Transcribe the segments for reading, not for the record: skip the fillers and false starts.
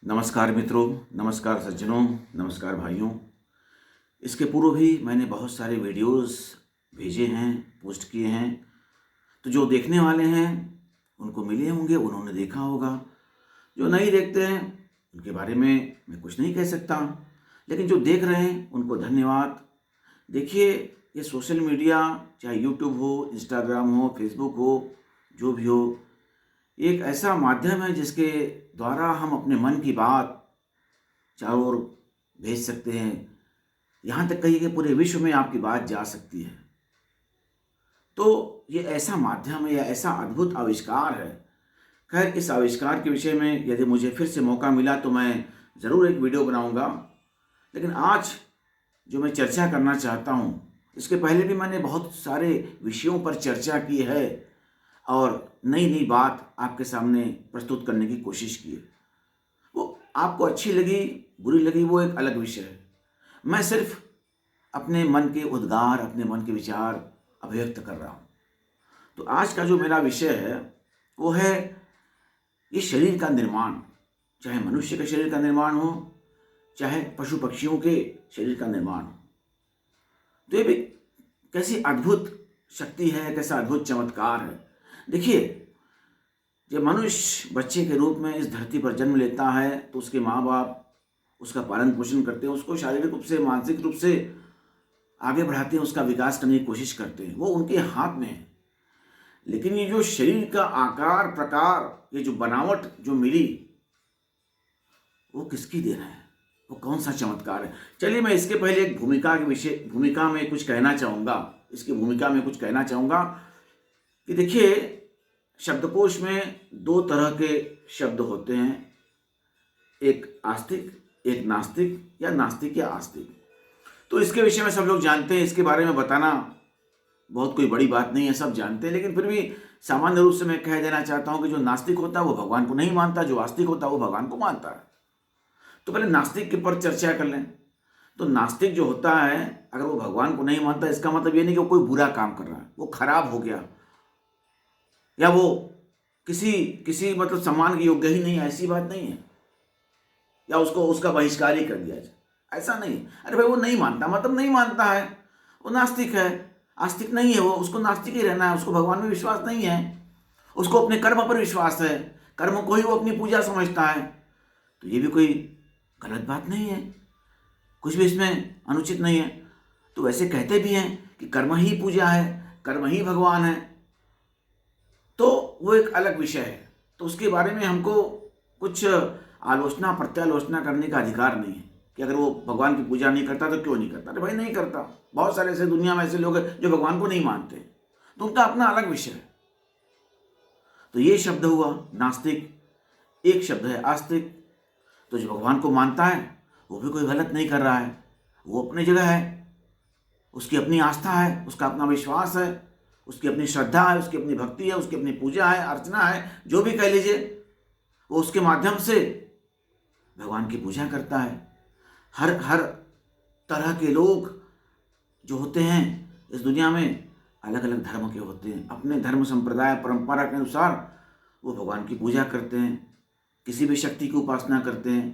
नमस्कार मित्रों, नमस्कार सज्जनों, नमस्कार भाइयों। इसके पूर्व भी मैंने बहुत सारे वीडियोस भेजे हैं, पोस्ट किए हैं। तो जो देखने वाले हैं उनको मिले होंगे, उन्होंने देखा होगा। जो नहीं देखते हैं उनके बारे में मैं कुछ नहीं कह सकता, लेकिन जो देख रहे हैं उनको धन्यवाद। देखिए, ये सोशल मीडिया, चाहे यूट्यूब हो, इंस्टाग्राम हो, फेसबुक हो, जो भी हो, एक ऐसा माध्यम है जिसके द्वारा हम अपने मन की बात चारों ओर भेज सकते हैं। यहाँ तक कहिए कि पूरे विश्व में आपकी बात जा सकती है। तो ये ऐसा माध्यम है या ऐसा अद्भुत आविष्कार है। खैर, इस आविष्कार के विषय में यदि मुझे फिर से मौका मिला तो मैं ज़रूर एक वीडियो बनाऊंगा। लेकिन आज जो मैं चर्चा करना चाहता हूँ, इसके पहले भी मैंने बहुत सारे विषयों पर चर्चा की है और नई नई बात आपके सामने प्रस्तुत करने की कोशिश की है। वो आपको अच्छी लगी, बुरी लगी, वो एक अलग विषय है। मैं सिर्फ अपने मन के उद्गार, अपने मन के विचार अभिव्यक्त कर रहा हूँ। तो आज का जो मेरा विषय है वो है ये शरीर का निर्माण। चाहे मनुष्य के शरीर का निर्माण हो, चाहे पशु पक्षियों के शरीर का निर्माण हो। तो ये भी कैसी अद्भुत शक्ति है, कैसा अद्भुत चमत्कार है। देखिए, जब मनुष्य बच्चे के रूप में इस धरती पर जन्म लेता है तो उसके माँ बाप उसका पालन पोषण करते हैं, उसको शारीरिक रूप से, मानसिक रूप से आगे बढ़ाते हैं, उसका विकास करने की कोशिश करते हैं। वो उनके हाथ में है। लेकिन ये जो शरीर का आकार, प्रकार, ये जो बनावट जो मिली, वो किसकी देन है? वो कौन सा चमत्कार है? चलिए, मैं इसके पहले एक भूमिका में कुछ कहना चाहूँगा। इसकी भूमिका में कुछ कहना चाहूँगा कि देखिए, शब्दकोश में दो तरह के शब्द होते हैं, एक आस्तिक, एक नास्तिक, या नास्तिक या आस्तिक। तो इसके विषय में सब लोग जानते हैं, इसके बारे में बताना बहुत कोई बड़ी बात नहीं है, सब जानते हैं। लेकिन फिर भी सामान्य रूप से मैं कह देना चाहता हूं कि जो नास्तिक होता है वो भगवान को नहीं मानता, जो आस्तिक होता है वो भगवान को मानता है। तो पहले नास्तिक के पर चर्चा कर लें। तो नास्तिक जो होता है, अगर वो भगवान को नहीं मानता, इसका मतलब ये नहीं कि वो कोई बुरा काम कर रहा है, वो खराब हो गया, या वो किसी मतलब सम्मान के योग्य ही नहीं है, ऐसी बात नहीं है, या उसको उसका बहिष्कार ही कर दिया जाए, ऐसा नहीं। अरे भाई, वो नहीं मानता मतलब नहीं मानता है, वो नास्तिक है, आस्तिक नहीं है। वो, उसको नास्तिक ही रहना है, उसको भगवान में विश्वास नहीं है, उसको अपने कर्म पर विश्वास है, कर्म को ही वो अपनी पूजा समझता है। तो ये भी कोई गलत बात नहीं है, कुछ भी इसमें अनुचित नहीं है। तो वैसे कहते भी हैं कि कर्म ही पूजा है, कर्म ही भगवान है। तो वो एक अलग विषय है। तो उसके बारे में हमको कुछ आलोचना प्रत्यालोचना करने का अधिकार नहीं है कि अगर वो भगवान की पूजा नहीं करता तो क्यों नहीं करता। अरे भाई, नहीं करता। बहुत सारे ऐसे दुनिया में ऐसे लोग हैं जो भगवान को नहीं मानते, तो उनका अपना अलग विषय है। तो ये शब्द हुआ नास्तिक। एक शब्द है आस्तिक। तो जो भगवान को मानता है वो भी कोई गलत नहीं कर रहा है, वो अपनी जगह है, उसकी अपनी आस्था है, उसका अपना विश्वास है, उसकी अपनी श्रद्धा है, उसकी अपनी भक्ति है, उसकी अपनी पूजा है, अर्चना है, जो भी कह लीजिए, वो उसके माध्यम से भगवान की पूजा करता है। हर तरह के लोग जो होते हैं इस दुनिया में अलग अलग धर्म के होते हैं, अपने धर्म संप्रदाय परंपरा के अनुसार वो भगवान की पूजा करते हैं, किसी भी शक्ति की उपासना करते हैं।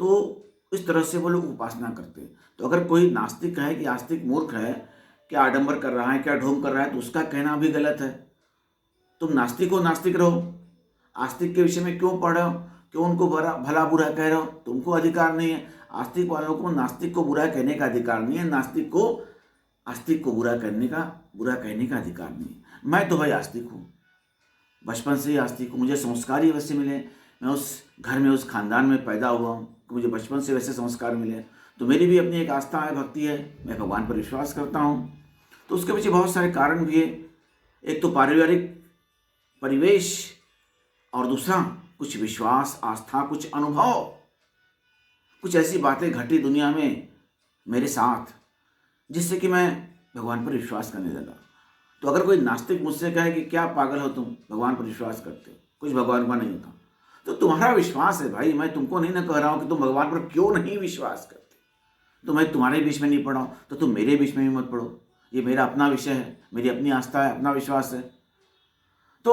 तो इस तरह से वो लोग उपासना करते हैं। तो अगर कोई नास्तिक है कि आस्तिक मूर्ख है, क्या आडंबर कर रहा है, क्या ढोंग कर रहा है, तो उसका कहना भी गलत है। तुम नास्तिक हो, नास्तिक रहो। आस्तिक के विषय में क्यों पढ़ रहे हो, क्यों उनको भला बुरा कह रहे हो? तुमको अधिकार नहीं है। आस्तिक वालों को नास्तिक को बुरा कहने का अधिकार नहीं है, नास्तिक को आस्तिक को बुरा कहने का अधिकार नहीं है। मैं तो भाई आस्तिक हूँ, बचपन से ही आस्तिक हूँ। मुझे संस्कार ही वैसे मिले, मैं उस घर में, उस खानदान में पैदा हुआ हूँ कि मुझे बचपन से वैसे संस्कार मिले। तो मेरी भी अपनी एक आस्था है, भक्ति है, मैं भगवान पर विश्वास करता हूँ। तो उसके पीछे बहुत सारे कारण भी है। एक तो पारिवारिक परिवेश, और दूसरा कुछ विश्वास, आस्था, कुछ अनुभव, कुछ ऐसी बातें घटी दुनिया में मेरे साथ जिससे कि मैं भगवान पर विश्वास करने लगा। तो अगर कोई नास्तिक मुझसे कहे कि क्या पागल हो तुम, भगवान पर विश्वास करते हो, कुछ भगवान का नहीं होता, तो तुम्हारा विश्वास है भाई। मैं तुमको नहीं ना कह रहा हूँ कि तुम भगवान पर क्यों नहीं विश्वास करते। तो मैं तुम्हारे बीच में नहीं पड़ा हूँ, तो तुम मेरे बीच में भी मत पड़ो। ये मेरा अपना विषय है, मेरी अपनी आस्था है, अपना विश्वास है। तो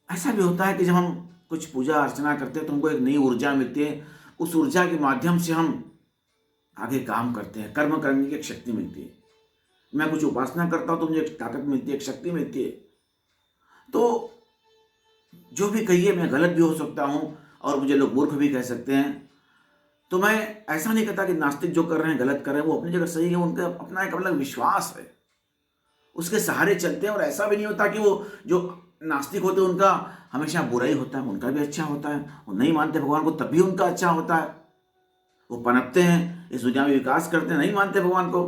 ऐसा भी होता है कि जब हम कुछ पूजा अर्चना करते हैं तो हमको एक नई ऊर्जा मिलती है। उस ऊर्जा के माध्यम से हम आगे काम करते हैं, कर्म करने की एक शक्ति मिलती है। मैं कुछ उपासना करता हूँ तो मुझे एक ताकत मिलती है, एक शक्ति मिलती है। तो जो भी कहिए, मैं गलत भी हो सकता हूँ और मुझे लोग मूर्ख भी कह सकते हैं। तो मैं ऐसा नहीं कहता कि नास्तिक जो कर रहे हैं गलत कर रहे हैं, वो अपनी जगह सही है, उनका अपना एक अलग विश्वास है, उसके सहारे चलते हैं। और ऐसा भी नहीं होता कि वो जो नास्तिक होते हैं उनका हमेशा बुरा ही होता है, उनका भी अच्छा होता है। वो नहीं मानते भगवान को तब भी उनका अच्छा होता है, वो पनपते हैं, इस दुनिया में विकास करते हैं, नहीं मानते भगवान को।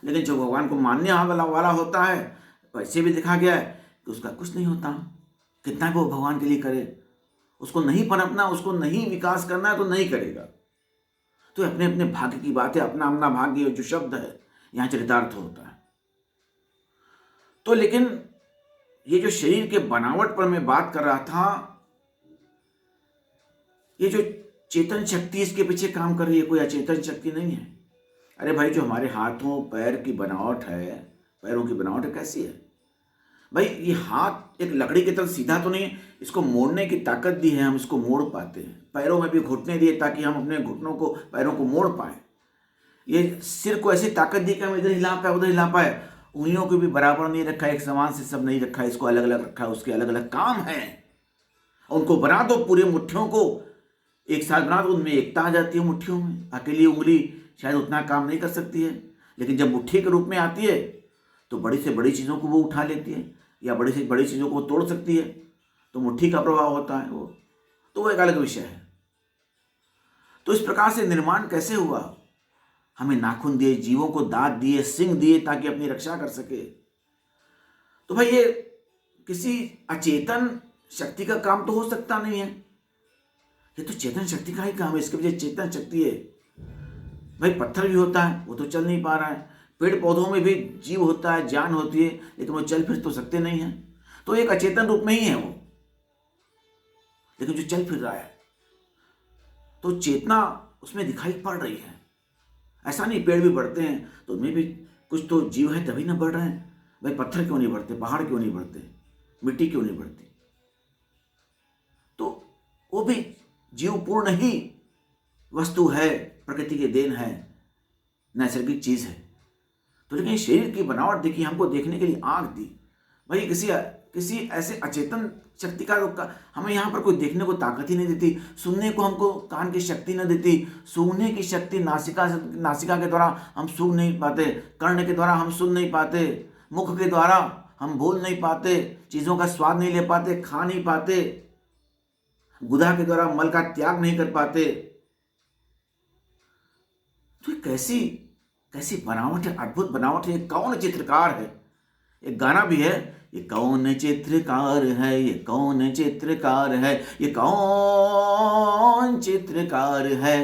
लेकिन जो भगवान को मानने वाला होता है, वैसे भी देखा गया है कि उसका कुछ नहीं होता, कितना भी वो भगवान के लिए करे, उसको नहीं पनपना, उसको नहीं विकास करना है तो नहीं करेगा। तो अपने अपने भाग्य की बात है, अपना अपना भाग्य जो शब्द है यहाँ चरितार्थ होता है। तो लेकिन ये जो शरीर के बनावट पर मैं बात कर रहा था, ये जो चेतन शक्ति इसके पीछे काम कर रही है, कोई अचेतन शक्ति नहीं है। अरे भाई, जो हमारे हाथों पैर की बनावट है, पैरों की बनावट कैसी है भाई? ये हाथ एक लकड़ी की तरह सीधा तो नहीं है, इसको मोड़ने की ताकत दी है, हम इसको मोड़ पाते हैं। पैरों में भी घुटने दिए ताकि हम अपने घुटनों को, पैरों को मोड़ पाए। ये सिर को ऐसी ताकत दी कि हम इधर हिला पाए उधर हिला पाए। उंगलियों को भी बराबर नहीं रखा, एक समान से सब नहीं रखा, इसको अलग अलग रखा, उसके अलग अलग काम है। उनको बना दो, पूरे मुट्ठियों को एक साथ बना दो, उनमें एकता आ जाती है मुट्ठियों में। अकेली उंगली शायद उतना काम नहीं कर सकती है, लेकिन जब मुट्ठी के रूप में आती है तो बड़ी से बड़ी चीज़ों को वो उठा लेती है, या बड़ी से बड़ी चीज़ों को वो तोड़ सकती है। तो मुट्ठी का प्रभाव होता है वो, तो वो एक अलग विषय है। तो इस प्रकार से निर्माण कैसे हुआ? हमें नाखून दिए, जीवों को दांत दिए, सिंग दिए ताकि अपनी रक्षा कर सके। तो भाई, ये किसी अचेतन शक्ति का काम तो हो सकता नहीं है, ये तो चेतन शक्ति का ही काम है। इसके पीछे चेतन शक्ति है। भाई, पत्थर भी होता है, वो तो चल नहीं पा रहा है। पेड़ पौधों में भी जीव होता है, जान होती है, लेकिन वो चल फिर तो सकते नहीं हैं। तो एक अचेतन रूप में ही है वो, लेकिन जो चल फिर रहा है तो चेतना उसमें दिखाई पड़ रही है। ऐसा नहीं, पेड़ भी बढ़ते हैं तो उनमें भी कुछ तो जीव है तभी ना बढ़ रहे हैं। भाई, पत्थर क्यों नहीं बढ़ते, पहाड़ क्यों नहीं बढ़ते, मिट्टी क्यों नहीं बढ़ती? तो वो भी जीवपूर्ण ही वस्तु है, प्रकृति की देन है, नैसर्गिक चीज है। तो लेकिन शरीर की बनावट देखिए, हमको देखने के लिए आंख दी। भाई, किसी ऐसे अचेतन शक्ति का हमें यहाँ पर कोई देखने को ताकत ही नहीं देती। सुनने को हमको कान की शक्ति न देती, सूंघने की शक्ति नासिका के द्वारा हम सूंघ नहीं पाते, कर्ण के द्वारा हम सुन नहीं पाते, मुख के द्वारा हम बोल नहीं पाते, चीज़ों का स्वाद नहीं ले पाते, खा नहीं पाते, गुदा के द्वारा मल का त्याग नहीं कर पाते। तो ये कैसी बनावट है, अद्भुत बनावट है। कौन चित्रकार है? एक गाना भी है, ये कौन चित्रकार है, ये कौन चित्रकार है, ये कौन चित्रकार है।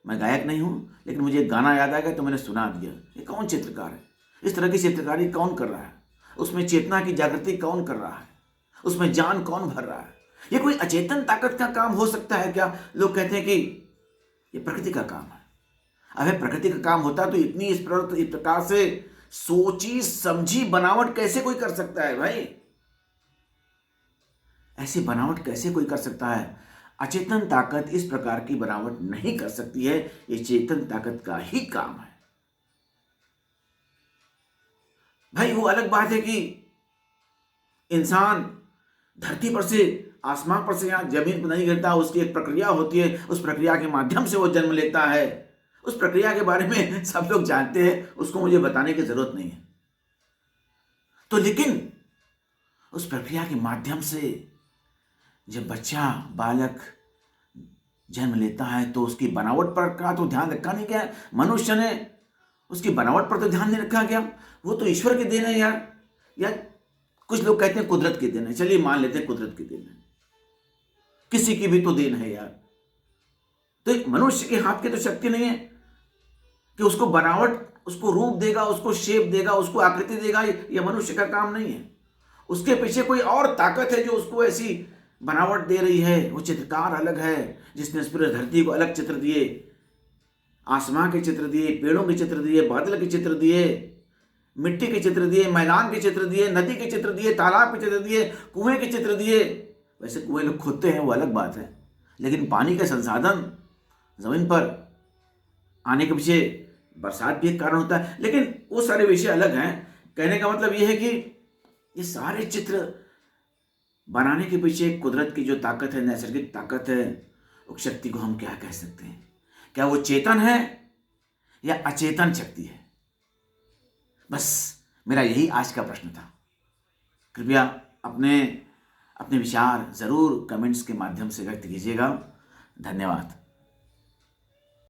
मैं गायक नहीं हूं, लेकिन मुझे एक गाना याद आ गया तो मैंने सुना दिया। ये कौन चित्रकार है? इस तरह की चित्रकारी कौन कर रहा है? उसमें चेतना की जागृति कौन कर रहा है? उसमें जान कौन भर रहा है? ये कोई अचेतन ताकत का काम हो सकता है क्या? लोग कहते हैं कि ये प्रकृति का काम है। अबे, प्रकृति का काम होता तो इतनी इस प्रकार से सोची समझी बनावट कैसे कोई कर सकता है भाई? ऐसी बनावट कैसे कोई कर सकता है? अचेतन ताकत इस प्रकार की बनावट नहीं कर सकती है, ये चेतन ताकत का ही काम है। भाई, वो अलग बात है कि इंसान धरती पर से, आसमान पर से यहां जमीन पर नहीं गिरता, उसकी एक प्रक्रिया होती है, उस प्रक्रिया के माध्यम से वो जन्म लेता है। उस प्रक्रिया के बारे में सब लोग जानते हैं, उसको मुझे बताने की जरूरत नहीं है। तो लेकिन उस प्रक्रिया के माध्यम से जब बच्चा, बालक जन्म लेता है तो उसकी बनावट पर का तो ध्यान रखा नहीं गया। मनुष्य ने उसकी बनावट पर तो ध्यान नहीं रखा गया। वो तो ईश्वर की देन है यार, या कुछ लोग कहते हैं कुदरत की देन है। चलिए मान लेते हैं कुदरत की देन है, किसी की भी तो देन है यार। तो एक मनुष्य के हाथ की तो शक्ति नहीं है कि उसको बनावट, उसको रूप देगा, उसको शेप देगा, उसको आकृति देगा। ये मनुष्य का काम नहीं है। उसके पीछे कोई और ताकत है जो उसको ऐसी बनावट दे रही है। वो चित्रकार अलग है, जिसने इस पूरे धरती को अलग चित्र दिए, आसमां के चित्र दिए, पेड़ों के चित्र दिए, बादल के चित्र दिए, मिट्टी के चित्र दिए, मैदान के चित्र दिए, नदी के चित्र दिए, तालाब के चित्र दिए, कुएं के चित्र दिए, वैसे कुएं लोग खोदते हैं वो अलग बात है, लेकिन पानी के संसाधन ज़मीन पर आने के पीछे बरसात भी एक कारण होता है। लेकिन वो सारे विषय अलग हैं। कहने का मतलब ये है कि ये सारे चित्र बनाने के पीछे कुदरत की जो ताकत है, नैसर्गिक ताकत है, उस शक्ति को हम क्या कह सकते हैं? क्या वो चेतन है या अचेतन शक्ति है? बस मेरा यही आज का प्रश्न था। कृपया अपने अपने विचार ज़रूर कमेंट्स के माध्यम से व्यक्त कीजिएगा। धन्यवाद।